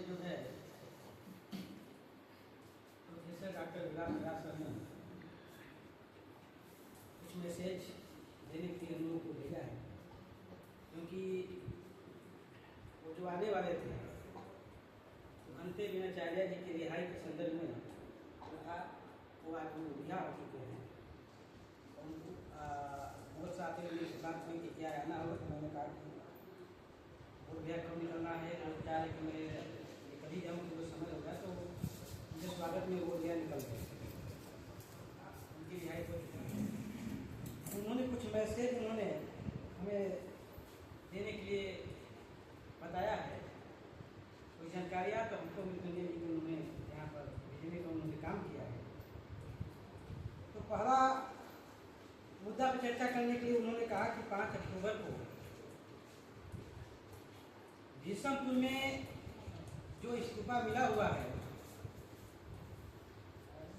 जो है professor doctor विलास व्यास sir ने कुछ मैसेज देने के लिए हम लोगों को भेजा है, क्योंकि वो जो आने वाले थे भंते विनाचार्य जी की रिहाई के संदर्भ में तथा वो आज वो रिहा हो चुके हैं। उनको बहुत साथ में मेरे साथ में कि क्या आना होगा, तो मैंने कहा कि वो रिहा कब निकलना है, वो क्या है कि मैं कभी जाऊँ तो समय होगा, तो मुझे स्वागत में वो रिहा निकल गए, उनकी रिहाई हो चुकी है। उन्होंने कुछ मैसेज उन्होंने हमें देने के लिए बताया है, कोई जानकारियाँ तो हमको मिलती है कि उन्होंने यहाँ पर भेजने का उन्होंने काम किया है। तो पहला मुद्दा पर चर्चा करने के लिए उन्होंने कहा कि 5 अक्टूबर को भीषमपुर में जो इस्तीफा मिला हुआ है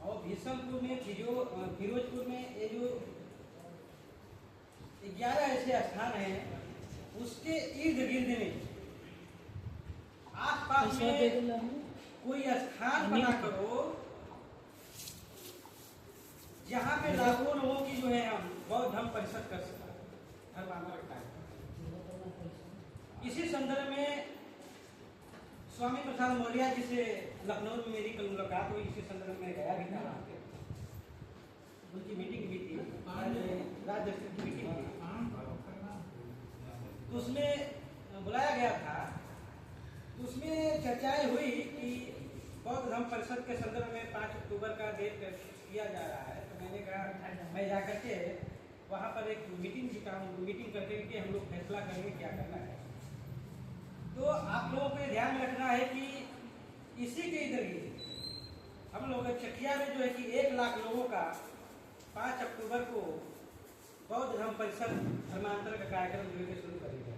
और भीषमपुर में फिरोजपुर में ये जो 11 ऐसे स्थान हैं, उसके इर्द गिर्द में आसपास में कोई स्थान बना करो जहाँ पे लाखों लोगों की जो है हम बौद्ध धर्म परिषद कर सकते धर्मांतरण का। इसी संदर्भ में स्वामी प्रसाद मौर्य जी से लखनऊ में मेरी कल मुलाकात हुई, इसी संदर्भ में गया भी था, उनकी मीटिंग भी थी, राज्य की मीटिंग थी, तो उसमें बुलाया गया था। तो उसमें चर्चाएं हुई कि बौद्ध धर्म परिषद के संदर्भ में 5 अक्टूबर का डेट किया जा रहा है। तो मैंने कहा मैं जा करके वहाँ पर एक मीटिंग करके कि हम लोग फैसला करेंगे क्या करना है। तो आप लोगों को ध्यान में रखना है कि इसी के इधर ही हम लोग चकिया में जो है कि 1 लाख लोगों का 5 अक्टूबर को बौद्ध धर्म परिषद धर्मांतरण का कार्यक्रम जो है शुरू करेंगे।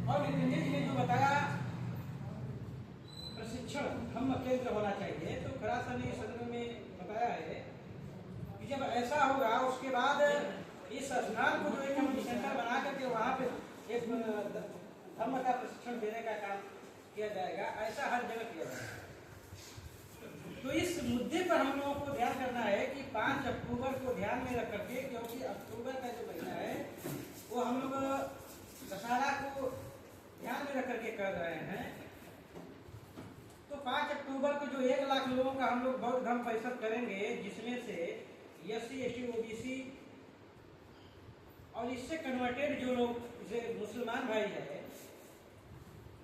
और नितिन जी ने जो बताया प्रशिक्षण धम्म केंद्र होना चाहिए, तो खड़ा सर ने सदन में बताया है कि जब ऐसा होगा उसके बाद इस स्थान को जो एक हम सेंटर बना करके वहाँ पे एक धर्म का प्रशिक्षण देने का काम किया जाएगा, ऐसा हर जगह किया जाएगा। तो इस मुद्दे पर हम लोगों को ध्यान करना है कि 5 अक्टूबर को ध्यान में रख करके, क्योंकि अक्टूबर का जो महीना है वो हम लोग दशहरा को ध्यान में रख करके कर रहे हैं। तो 5 अक्टूबर को जो 1 लाख लोगों का हम लोग बौद्ध धर्म परिषद करेंगे, जिसमें से SC ST OBC और इससे कन्वर्टेड जो लोग जैसे मुसलमान भाई है,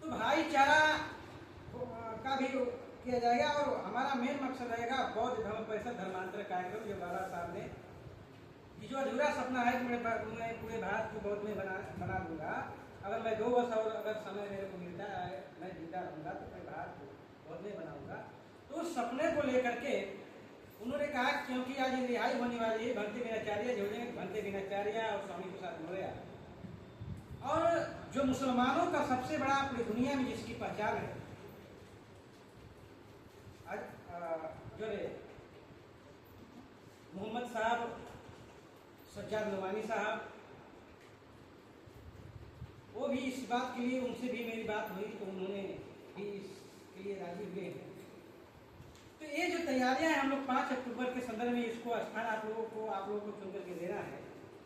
तो भाईचारा का भी किया जाएगा। और हमारा मेन मकसद रहेगा बौद्ध धर्म परिषद धर्मांतरण कार्यक्रम, जो बाबा साहब ने जो अधूरा सपना है कि मैं पूरे भारत को बौद्ध में बना दूंगा। अगर मैं 2 वर्ष और अगर समय मेरे को मिलता है, मैं जिंदा रहूंगा, तो मैं भारत को बौद्ध में बनाऊंगा। तो उस सपने को लेकर के उन्होंने कहा, क्योंकि आज रिहाई होने वाली है भंते विनाचार्य जो है, भंते विनाचार्य और स्वामी प्रसाद मौर्य, और जो मुसलमानों का सबसे बड़ा पूरी दुनिया में जिसकी पहचान है आज जो है मोहम्मद साहब, सज्जाद नवानी साहब, वो भी इस बात के लिए उनसे भी मेरी बात हुई, तो उन्होंने भी इसके लिए राजी हुए हैं। तो ये जो तैयारियां हैं हम लोग 5 अक्टूबर के संदर्भ में, इसको स्थान आप लोगों को चुन करके देना है,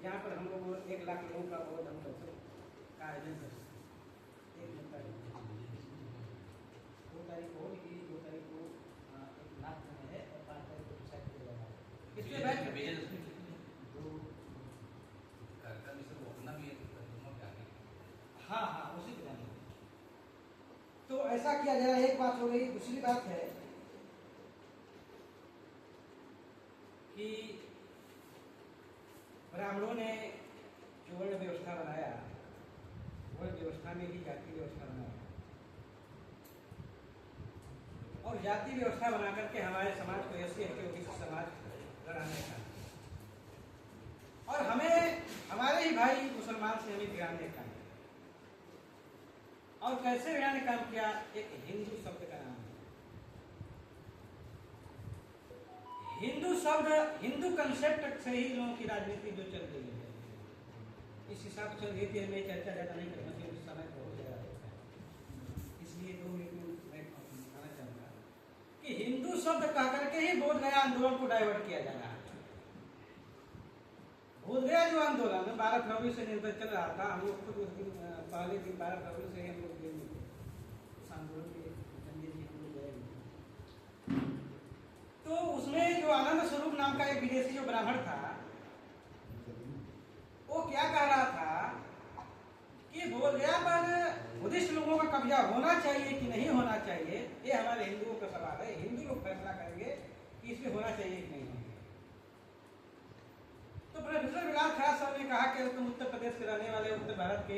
जहाँ पर हम लोग 1 लाख लोगों का बौद्ध धर्म परिषद का आयोजन कर सकते हैं। 2 तारीख को होगी, 2 तारीख को 1 लाख में है और 5 तारीख को डिसाइड किया जाएगा। इसमें हाँ उसी तरह। तो ऐसा किया जाए, एक बात हो गई। दूसरी बात है कि ब्राह्मणों ने जो वर्ण व्यवस्था बनाया, वर्ण व्यवस्था में ही जाति व्यवस्था बनाया, और जाति व्यवस्था बना करके हमारे समाज को SC ST OBC समाज लड़ाने का, और हमें हमारे ही भाई मुसलमान से हमें गिराने का। और कैसे गिराने काम किया? एक हिंदू शब्द का नाम है। हिंदू शब्द, हिंदू कंसेप्ट से ही लोगों की राजनीति जो चल रही है, इस हिसाब से चल रही थी। मैं चर्चा ज्यादा नहीं करूँगा, समय बहुत ज्यादा होता है, इसलिए इसलिए 2 मिनट में मैं बताना चाहूँगा कि हिंदू शब्द कह करके ही बोध गया आंदोलन को डाइवर्ट किया जा रहा है। बोध गया जो आंदोलन 12 फरवरी से निरंतर चल रहा था, हम लोग खुद उस दिन पहले दिन 12 फरवरी से हम लोग दिन उस आंदोलन के चंदे जी हम लोग गए। तो उसमें जो आनंद स्वरूप नाम का एक विदेशी जो ब्राह्मण था, वो क्या कह रहा था कि बोध गया पर बुद्धिस्ट लोगों का कब्जा होना चाहिए कि नहीं होना चाहिए, ये हमारे हिंदुओं का सवाल है। हिंदू लोग फैसला करेंगे कि इसमें होना चाहिए कि नहीं होना। तो प्रोफेसर बिलाल खड़ा साहब ने कहा कि तुम उत्तर प्रदेश के रहने वाले, उत्तर भारत के,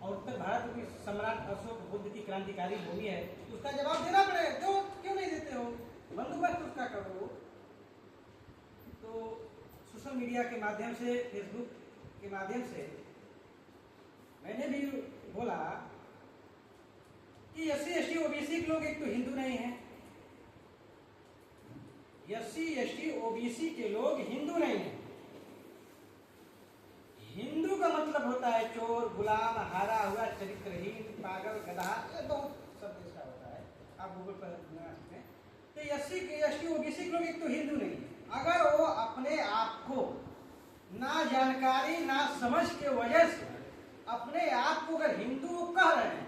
और उत्तर भारत की सम्राट अशोक बुद्ध की क्रांतिकारी भूमि है, उसका जवाब देना पड़ेगा। क्यों नहीं देते हो? बंदोबस्त उसका करो। तो सोशल मीडिया के माध्यम से, फेसबुक के माध्यम से मैंने भी बोला कि SC ST OBC के लोग एक तो हिंदू नहीं है, SC ST OBC के लोग हिंदू नहीं है। हिंदू का मतलब होता है चोर, गुलाम, हारा हुआ, चरित्रहीन, पागल, गधा, ये बहुत शब्द इसका होता है, आप गूगल पर बना सकते हैं। तो SC ST OBC के लोग एक तो हिंदू नहीं है। अगर वो अपने आप को ना जानकारी ना समझ के वजह से अपने आप को अगर हिंदू कह रहे हैं,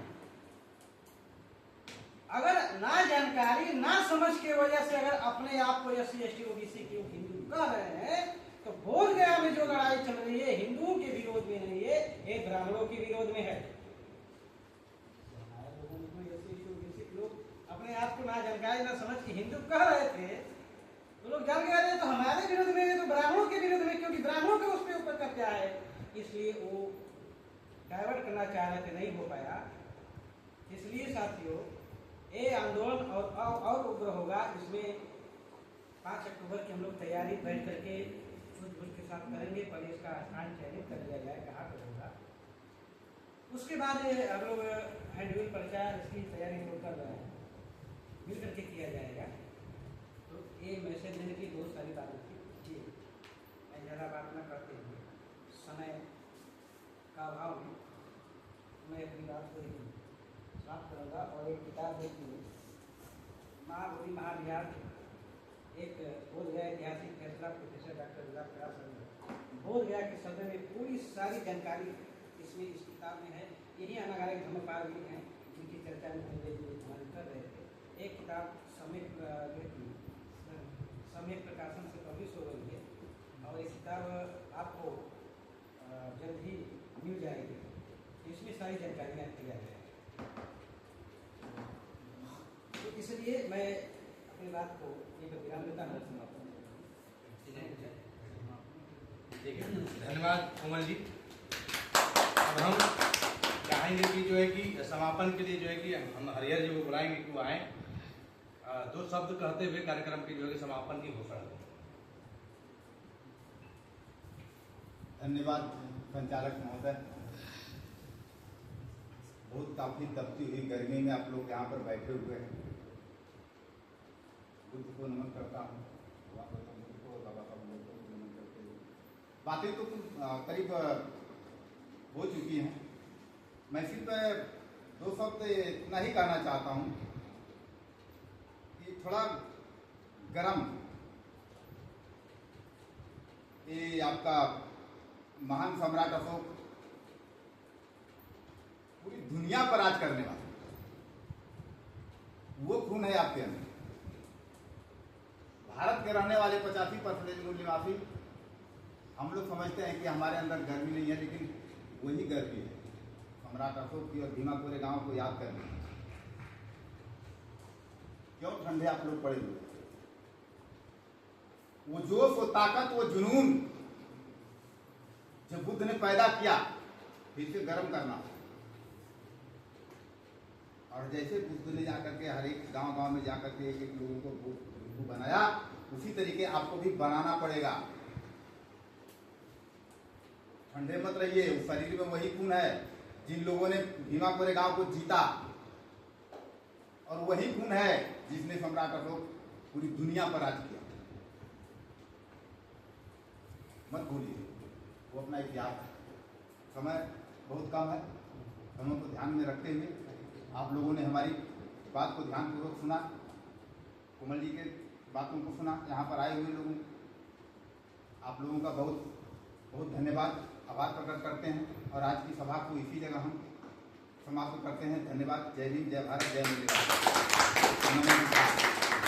अगर ना जानकारी ना समझ के वजह से अगर अपने आप को SC ST OBC के हिंदू कह रहे हैं, तो बोध गया में जो लड़ाई चल रही है हिंदुओं के विरोध में नहीं है, ये ब्राह्मणों के विरोध में है। लोग अपने आप को ना जानकारी ना समझ के हिंदू कह रहे थे, तो लोग जान गए तो हमारे विरोध में है, तो ब्राह्मणों के विरोध में, क्योंकि ब्राह्मणों के उसके ऊपर कब्जा है, इसलिए वो डाइवर्ट करना चाह रहे थे, नहीं हो पाया। इसलिए साथियों, ये आंदोलन और उग्र होगा। इसमें 5 अक्टूबर की हम लोग तैयारी बैठ करके सूझबूझ के साथ करेंगे। पहले इसका स्थान चयनित कर लिया जाए कहाँ पर होगा, उसके बाद हम लोग हैंडबिल प्रचार इसकी तैयारी हम लोग कर रहे हैं, मिल करके किया जाएगा। तो ये मैसेज देने की बहुत सारी बातें थी, मैं ज़्यादा बात न करते हुए समय का अभाव में मैं अपनी बात को समाप्त करूँगा। और एक किताब देखिए, महाबोधि महाविहार, एक बोध गया ऐतिहासिक फैसला, प्रोफेसर डॉक्टर बिलाल खड़ा साहब बोध गया के शब्द में पूरी सारी जानकारी इसमें इस किताब में है। यही अनागारिक धर्मपाल भी हैं जिनकी चर्चा में पहले जो हमारे कर रहे थे। एक किताब सम्यक प्रकाशन से पब्लिश हो रही है, और ये किताब आपको जल्द ही मिल जाएगी। इसमें सारी जानकारियाँ दिया जाएगी। तो इसलिए मैं अपनी बात को एक विराम देता हूँ। धन्यवाद कोमल जी। अब हम चाहेंगे कि जो है कि समापन के लिए जो है कि हम हरिहर जी को बुलाएंगे कि वो आए, 2 शब्द कहते हुए कार्यक्रम की जो है समापन की घोषणा करें। धन्यवाद संचालक महोदय। बहुत काफी तपती हुई गर्मी में आप लोग यहाँ पर बैठे हुए हैं। बुद्ध को नमन करता हूँ, बुद्ध को, बाबा साहब को नमन करते हुए बातें तो करीब हो चुकी हैं। मैं सिर्फ 2 शब्द इतना ही कहना चाहता हूँ कि थोड़ा गरम ये आपका महान सम्राट अशोक पूरी दुनिया पर राज करने वाला, वो खून है आपके अंदर। भारत के रहने वाले 85% मूल निवासी हम लोग समझते हैं कि हमारे अंदर गर्मी नहीं है, लेकिन वही गर्मी है सम्राट अशोक की और भीमा कोरे गांव को याद करने। क्यों ठंडे आप लोग पड़े हुए? वो जोश, वो ताकत, वो जुनून जो बुद्ध ने पैदा किया, फिर से गर्म करना। और जैसे बुद्ध ने जाकर के हर एक गांव में जाकर के एक लोगों को बनाया, उसी तरीके आपको भी बनाना पड़ेगा। ठंडे मत रहिए, उस शरीर में वही खून है जिन लोगों ने भीमा कोरे गांव को जीता, और वही खून है जिसने सम्राट अशोक पूरी दुनिया पर राज किया। मत भूलिए, वो अपना इतिहास है। समय बहुत कम है, समय को ध्यान में रखते हुए आप लोगों ने हमारी बात को ध्यानपूर्वक सुना, कोमल जी के बातों को सुना। यहाँ पर आए हुए लोगों, आप लोगों का बहुत बहुत धन्यवाद, आभार प्रकट करते हैं और आज की सभा को इसी जगह हम समाप्त करते हैं। धन्यवाद। जय हिंद, जय भारत, जय मुरलीधर। नमस्कार।